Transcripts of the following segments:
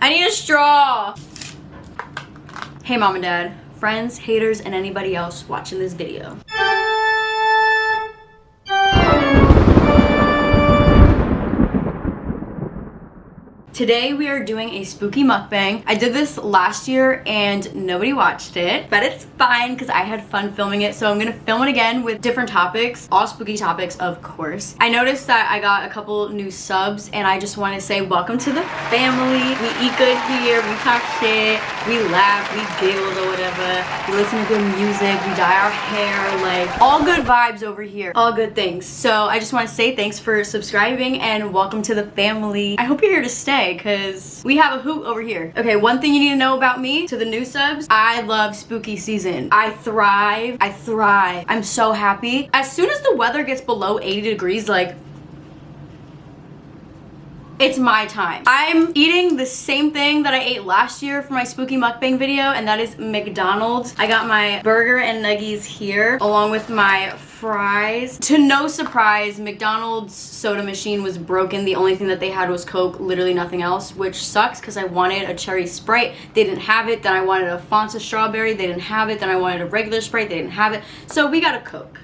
I need a straw. Hey mom and dad, friends, haters, and anybody else watching this video. Today we are doing a spooky mukbang. I did this last year and nobody watched it, but it's fine because I had fun filming it. So I'm gonna film it again with different topics, all spooky topics, of course. I noticed that I got a couple new subs and I just want to say welcome to the family. We eat good here, we talk shit, we laugh, we giggle or whatever. We listen to good music, we dye our hair, like all good vibes over here, all good things. So I just want to say thanks for subscribing and welcome to the family. I hope you're here to stay, because we have a hoot over here. Okay, one thing you need to know about me, to the new subs, I love spooky season. I thrive. I'm so happy. As soon as the weather gets below 80 degrees, like, it's my time. I'm eating the same thing that I ate last year for my spooky mukbang video, and that is McDonald's. I got my burger and nuggies here, along with my fries. To no surprise, McDonald's soda machine was broken. The only thing that they had was Coke, literally nothing else, which sucks because I wanted a cherry Sprite. They didn't have it. Then I wanted a Fanta strawberry. They didn't have it. Then I wanted a regular Sprite. They didn't have it. So we got a Coke.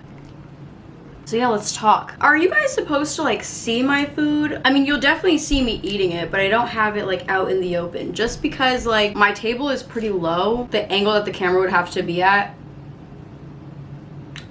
So yeah, let's talk. Are you guys supposed to like see my food? I mean, you'll definitely see me eating it, but I don't have it like out in the open. Just because like my table is pretty low, the angle that the camera would have to be at,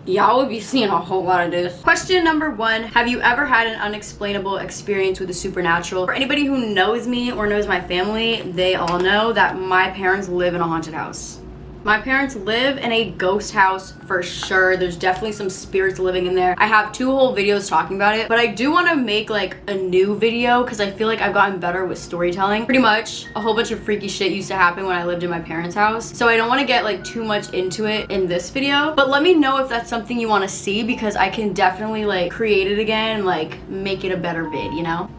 y'all would be seeing a whole lot of this. Question number 1, have you ever had an unexplainable experience with the supernatural? For anybody who knows me or knows my family, they all know that my parents live in a haunted house. My parents live in a ghost house for sure. There's definitely some spirits living in there. I have 2 whole videos talking about it, but I do want to make like a new video because I feel like I've gotten better with storytelling. Pretty much a whole bunch of freaky shit used to happen when I lived in my parents' house. So I don't want to get like too much into it in this video, but let me know if that's something you want to see because I can definitely like create it again and like make it a better vid, you know?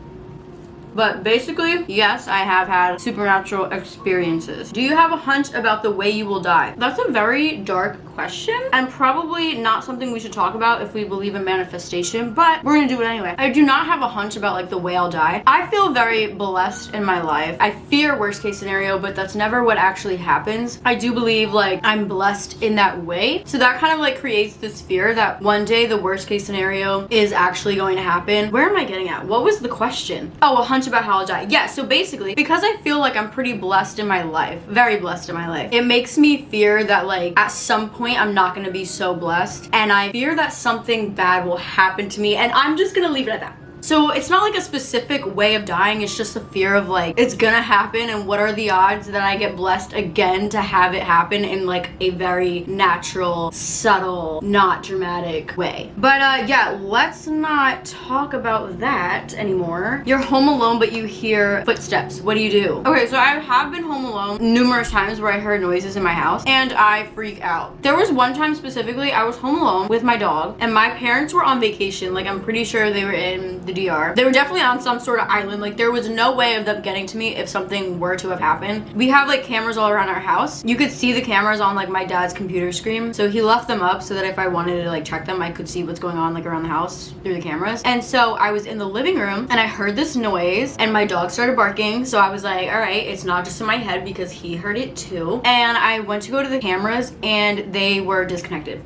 But basically, yes, I have had supernatural experiences. Do you have a hunch about the way you will die? That's a very dark question and probably not something we should talk about if we believe in manifestation, but we're gonna do it anyway. I do not have a hunch about like the way I'll die. I feel very blessed in my life. I fear worst case scenario, but that's never what actually happens. I do believe like I'm blessed in that way. So that kind of like creates this fear that one day the worst case scenario is actually going to happen. Where am I getting at? What was the question? Oh, a hunch about how I'll die. Yeah, so basically, because I feel like I'm pretty blessed in my life, very blessed in my life, it makes me fear that like at some point I'm not gonna be so blessed, and I fear that something bad will happen to me, and I'm just gonna leave it at that. So it's not like a specific way of dying, it's just a fear of like it's gonna happen and what are the odds that I get blessed again to have it happen in like a very natural, subtle, not dramatic way. But yeah, let's not talk about that anymore. You're home alone but you hear footsteps. What do you do? Okay, so I have been home alone numerous times where I heard noises in my house and I freak out. There was one time specifically I was home alone with my dog and my parents were on vacation. Like I'm pretty sure they were in the DR. They were definitely on some sort of island. Like there was no way of them getting to me if something were to have happened. We have like cameras all around our house. You could see the cameras on like my dad's computer screen. So he left them up so that if I wanted to like check them, I could see what's going on like around the house through the cameras. And so I was in the living room and I heard this noise and my dog started barking. So I was like, all right, it's not just in my head because he heard it too. And I went to go to the cameras and they were disconnected.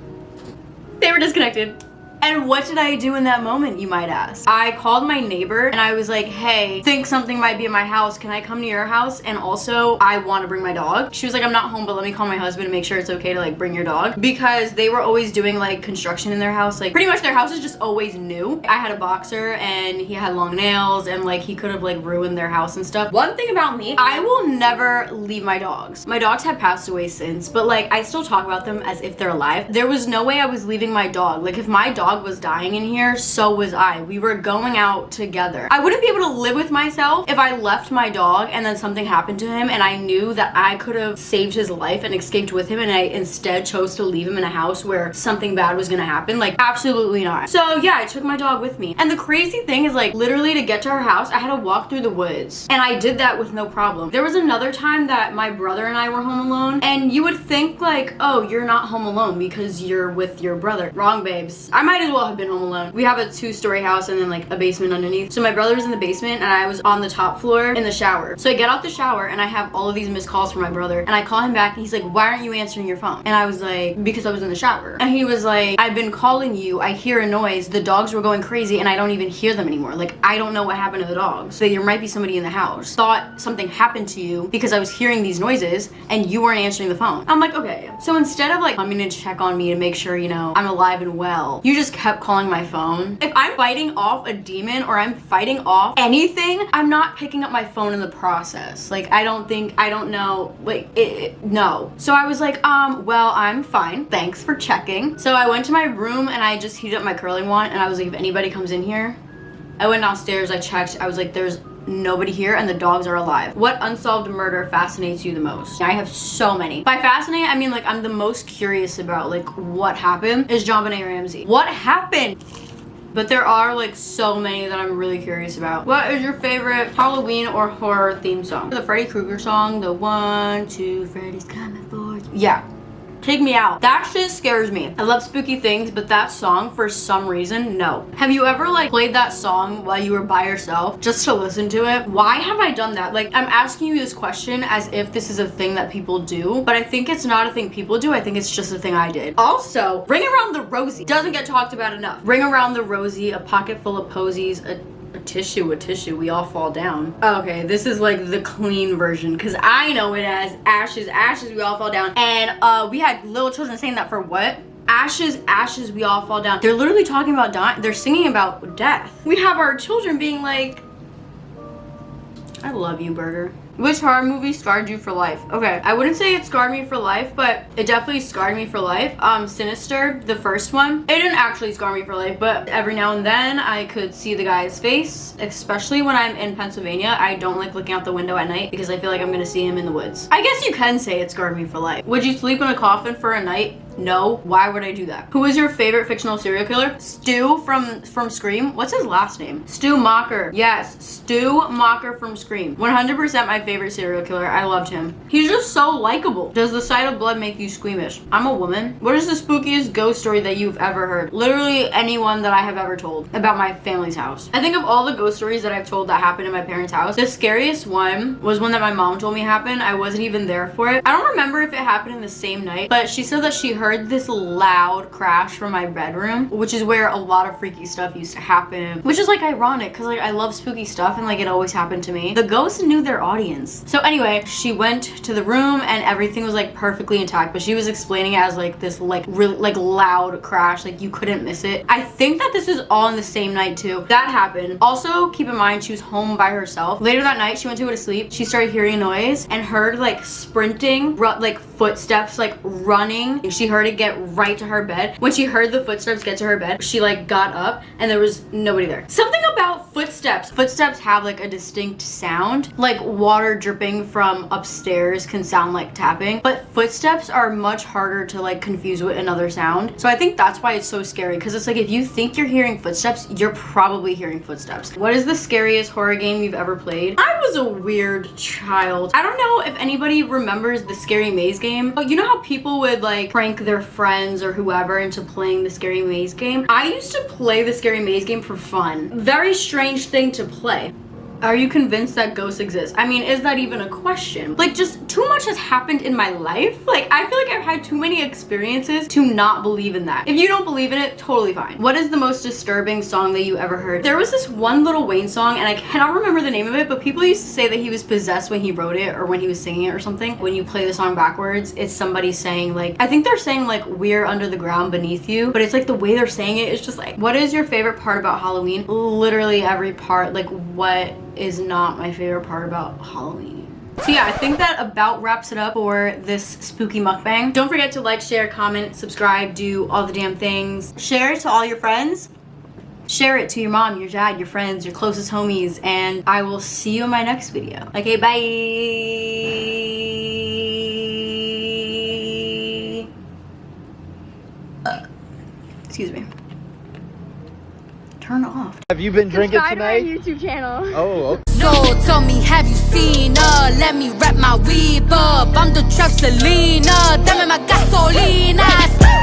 They were disconnected. And what did I do in that moment, you might ask? I called my neighbor and I was like, hey, think something might be in my house. Can I come to your house? And also, I want to bring my dog. She was like, I'm not home, but let me call my husband and make sure it's okay to like bring your dog. Because they were always doing like construction in their house. Like pretty much their house is just always new. I had a boxer and he had long nails and like he could have like ruined their house and stuff. One thing about me, I will never leave my dogs. My dogs have passed away since, but like I still talk about them as if they're alive. There was no way I was leaving my dog. Like if my dog was dying in here, so was I. We were going out together. I wouldn't be able to live with myself if I left my dog and then something happened to him and I knew that I could have saved his life and escaped with him and I instead chose to leave him in a house where something bad was gonna happen. Like absolutely not. So yeah, I took my dog with me. And the crazy thing is like literally to get to our house, I had to walk through the woods and I did that with no problem. There was another time that my brother and I were home alone and you would think like, oh, you're not home alone because you're with your brother. Wrong, babes. I might might as well have been home alone. We have a 2-story house and then like a basement underneath. So my brother was in the basement and I was on the top floor in the shower. So I get out the shower and I have all of these missed calls from my brother, and I call him back and he's like, why aren't you answering your phone? And I was like, because I was in the shower. And he was like, I've been calling you, I hear a noise, the dogs were going crazy and I don't even hear them anymore. Like, I don't know what happened to the dogs. So there might be somebody in the house. Thought something happened to you because I was hearing these noises and you weren't answering the phone. I'm like, okay. So instead of like coming to check on me to make sure, you know, I'm alive and well, you just kept calling my phone. If I'm fighting off a demon or I'm fighting off anything, I'm not picking up my phone in the process. Like, I don't know, like, no. So I was like, well, I'm fine. Thanks for checking. So I went to my room and I just heated up my curling wand and I was like, if anybody comes in here, I went downstairs, I checked, I was like, there's nobody here and the dogs are alive. What unsolved murder fascinates you the most? I have so many. By fascinate, I mean like I'm the most curious about like what happened is JonBenet Ramsey. What happened? But there are like so many that I'm really curious about. What is your favorite Halloween or horror theme song? The Freddy Krueger song, the 1, 2, Freddy's coming for you. Yeah. Take me out. That shit scares me. I love spooky things, but that song, for some reason, no. Have you ever like played that song while you were by yourself just to listen to it? Why have I done that? Like, I'm asking you this question as if this is a thing that people do, but I think it's not a thing people do. I think it's just a thing I did. Also, Ring Around the Rosie doesn't get talked about enough. Ring Around the Rosie, A Pocket Full of Posies, a tissue, we all fall down. Okay, this is like the clean version because I know it as ashes, we all fall down. And we had little children saying that for what? Ashes, we all fall down. They're literally talking about dying. They're singing about death. We have our children being like, I love you, burger. Which horror movie scarred you for life? Okay, I wouldn't say it scarred me for life, but it definitely scarred me for life. Sinister, the first one. It didn't actually scar me for life, but every now and then I could see the guy's face, especially when I'm in Pennsylvania. I don't like looking out the window at night because I feel like I'm gonna see him in the woods. I guess you can say it scarred me for life. Would you sleep in a coffin for a night? No. Why would I do that? Who is your favorite fictional serial killer? Stu from Scream. What's his last name? Stu Macher. Yes, Stu Macher from Scream. 100% my favorite serial killer. I loved him. He's just so likable. Does the sight of blood make you squeamish? I'm a woman. What is the spookiest ghost story that you've ever heard? Literally anyone that I have ever told about my family's house. I think of all the ghost stories that I've told that happened in my parents' house, the scariest one was one that my mom told me happened. I wasn't even there for it. I don't remember if it happened in the same night, but she said that she heard this loud crash from my bedroom, which is where a lot of freaky stuff used to happen, which is like ironic because like I love spooky stuff and like it always happened to me. The ghosts knew their audience. So anyway, she went to the room and everything was like perfectly intact, but she was explaining it as like this like really like loud crash, like you couldn't miss it. I think that this is all in the same night too. That happened. Also, keep in mind she was home by herself. Later that night, she went to go to sleep. She started hearing a noise and heard like sprinting, like footsteps, like running. And she heard it get right to her bed. When she heard the footsteps get to her bed, she like got up and there was nobody there. Something about footsteps. Footsteps have like a distinct sound. Like water dripping from upstairs can sound like tapping, but footsteps are much harder to like confuse with another sound. So I think that's why it's so scary, because it's like if you think you're hearing footsteps, you're probably hearing footsteps. What is the scariest horror game you've ever played? I was a weird child. I don't know if anybody remembers the Scary Maze game, but you know how people would like prank their friends or whoever into playing the Scary Maze game? I used to play the Scary Maze game for fun. Very strange thing to play. Are you convinced that ghosts exist? I mean, is that even a question? Like, just too much has happened in my life. Like, I feel like I've had too many experiences to not believe in that. If you don't believe in it, totally fine. What is the most disturbing song that you ever heard? There was this one Lil Wayne song, and I cannot remember the name of it, but people used to say that he was possessed when he wrote it or when he was singing it or something. When you play the song backwards, it's somebody saying like, I think they're saying like, we're under the ground beneath you, but it's like the way they're saying it is just like, what is your favorite part about Halloween? Literally every part. Like, what is not my favorite part about Halloween? So yeah, I think that about wraps it up for this spooky mukbang. Don't forget to like, share, comment, subscribe, do all the damn things. Share it to all your friends. Share it to your mom, your dad, your friends, your closest homies, and I will see you in my next video. Okay, bye. Excuse me. Turn off. Have you been drinking tonight? Subscribe to my YouTube channel. Oh, okay. So tell me, have you seen her? Let me wrap my weave up. I'm the trap Selena. Dame más gasolina.